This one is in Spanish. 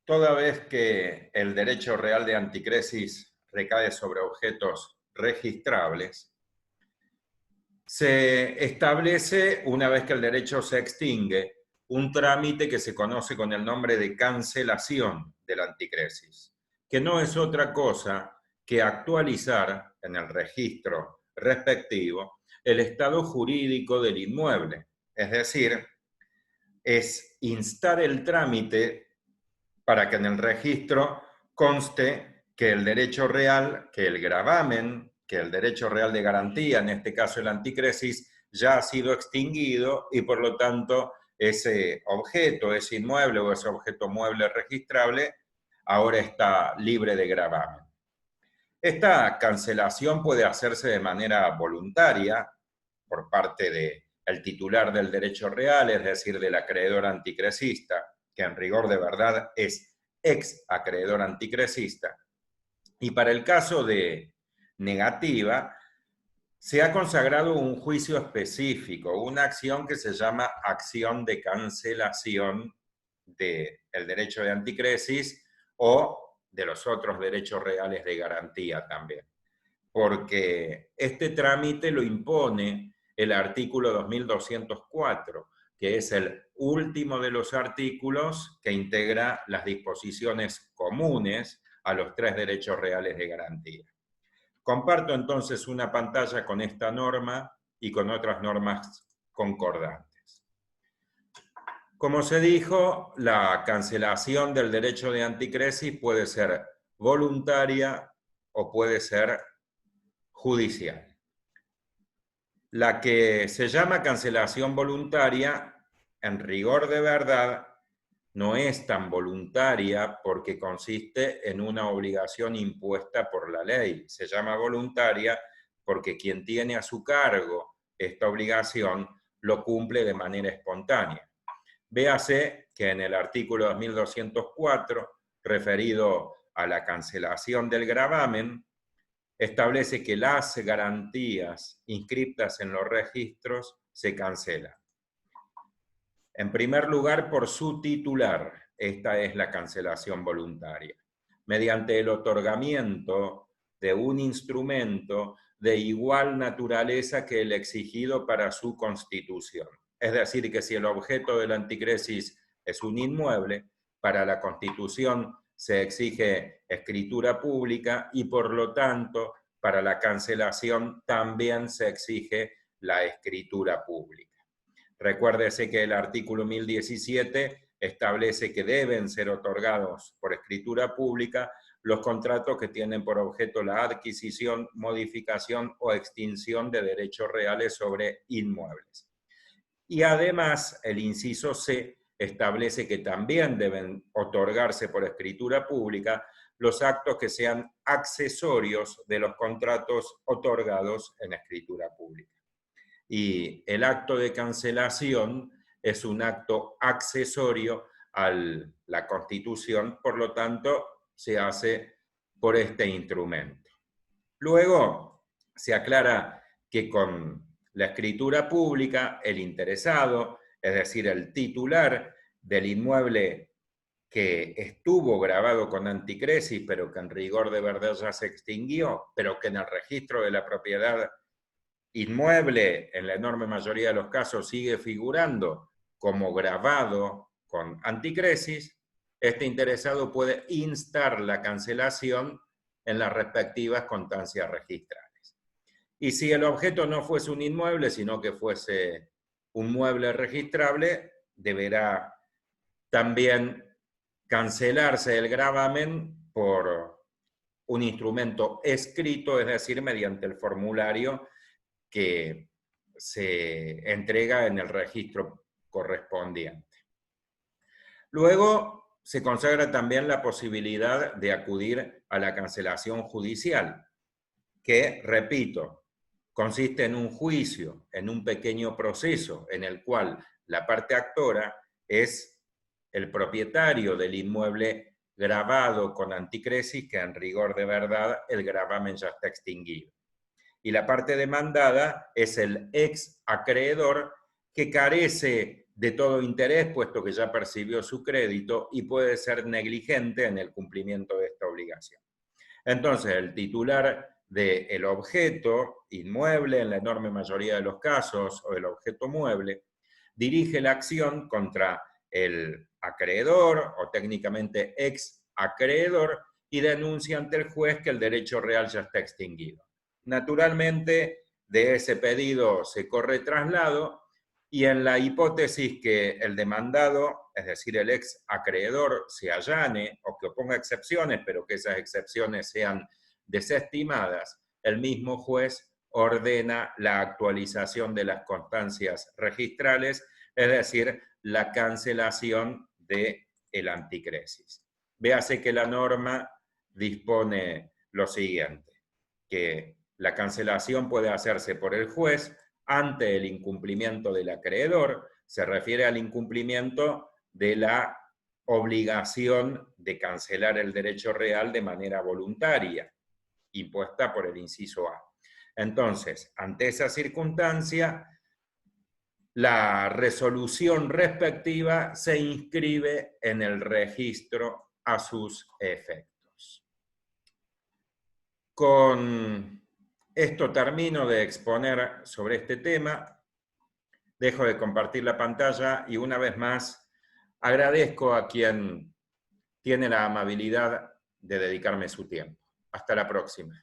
Toda vez que el derecho real de anticresis recae sobre objetos registrables, se establece, una vez que el derecho se extingue, un trámite que se conoce con el nombre de cancelación del anticresis, que no es otra cosa que actualizar en el registro respectivo el estado jurídico del inmueble. Es decir, es instar el trámite para que en el registro conste que el derecho real, que el gravamen, que el derecho real de garantía, en este caso el anticresis, ya ha sido extinguido y por lo tanto ese objeto, ese inmueble o ese objeto mueble registrable ahora está libre de gravamen. Esta cancelación puede hacerse de manera voluntaria por parte del titular del derecho real, es decir, del acreedor anticresista, que en rigor de verdad es ex acreedor anticresista. Y para el caso de negativa, se ha consagrado un juicio específico, una acción que se llama acción de cancelación del derecho de anticresis o de los otros derechos reales de garantía también. Porque este trámite lo impone el artículo 2204, que es el último de los artículos que integra las disposiciones comunes a los tres derechos reales de garantía. Comparto entonces una pantalla con esta norma y con otras normas concordantes. Como se dijo, la cancelación del derecho de anticresis puede ser voluntaria o puede ser judicial. La que se llama cancelación voluntaria, en rigor de verdad, no es tan voluntaria porque consiste en una obligación impuesta por la ley. Se llama voluntaria porque quien tiene a su cargo esta obligación lo cumple de manera espontánea. Véase que en el artículo 2204, referido a la cancelación del gravamen, establece que las garantías inscritas en los registros se cancelan. En primer lugar, por su titular. Esta es la cancelación voluntaria. Mediante el otorgamiento de un instrumento de igual naturaleza que el exigido para su constitución. Es decir, que si el objeto del anticresis es un inmueble, para la constitución se exige escritura pública y por lo tanto para la cancelación también se exige la escritura pública. Recuérdese que el artículo 1017 establece que deben ser otorgados por escritura pública los contratos que tienen por objeto la adquisición, modificación o extinción de derechos reales sobre inmuebles. Y además, el inciso C establece que también deben otorgarse por escritura pública los actos que sean accesorios de los contratos otorgados en escritura pública. Y el acto de cancelación es un acto accesorio a la Constitución, por lo tanto, se hace por este instrumento. Luego, se aclara que con la escritura pública, el interesado, es decir, el titular del inmueble que estuvo grabado con anticresis, pero que en rigor de verdad ya se extinguió, pero que en el registro de la propiedad inmueble, en la enorme mayoría de los casos, sigue figurando como grabado con anticresis, este interesado puede instar la cancelación en las respectivas constancias registrales. Y si el objeto no fuese un inmueble, sino que fuese un mueble registrable, deberá también cancelarse el gravamen por un instrumento escrito, es decir, mediante el formulario que se entrega en el registro correspondiente. Luego se consagra también la posibilidad de acudir a la cancelación judicial, que, repito, consiste en un juicio, en un pequeño proceso en el cual la parte actora es el propietario del inmueble grabado con anticresis, que en rigor de verdad el gravamen ya está extinguido. Y la parte demandada es el ex acreedor que carece de todo interés, puesto que ya percibió su crédito y puede ser negligente en el cumplimiento de esta obligación. Entonces, el titular del objeto inmueble, en la enorme mayoría de los casos, o el objeto mueble, dirige la acción contra el acreedor o técnicamente ex acreedor y denuncia ante el juez que el derecho real ya está extinguido. Naturalmente, de ese pedido se corre traslado y en la hipótesis que el demandado, es decir, el ex acreedor, se allane o que oponga excepciones, pero que esas excepciones sean desestimadas, el mismo juez ordena la actualización de las constancias registrales, es decir, la cancelación del anticresis. Véase que la norma dispone lo siguiente, que la cancelación puede hacerse por el juez ante el incumplimiento del acreedor, se refiere al incumplimiento de la obligación de cancelar el derecho real de manera voluntaria, impuesta por el inciso A. Entonces, ante esa circunstancia, la resolución respectiva se inscribe en el registro a sus efectos. Con esto termino de exponer sobre este tema, dejo de compartir la pantalla y una vez más agradezco a quien tiene la amabilidad de dedicarme su tiempo. Hasta la próxima.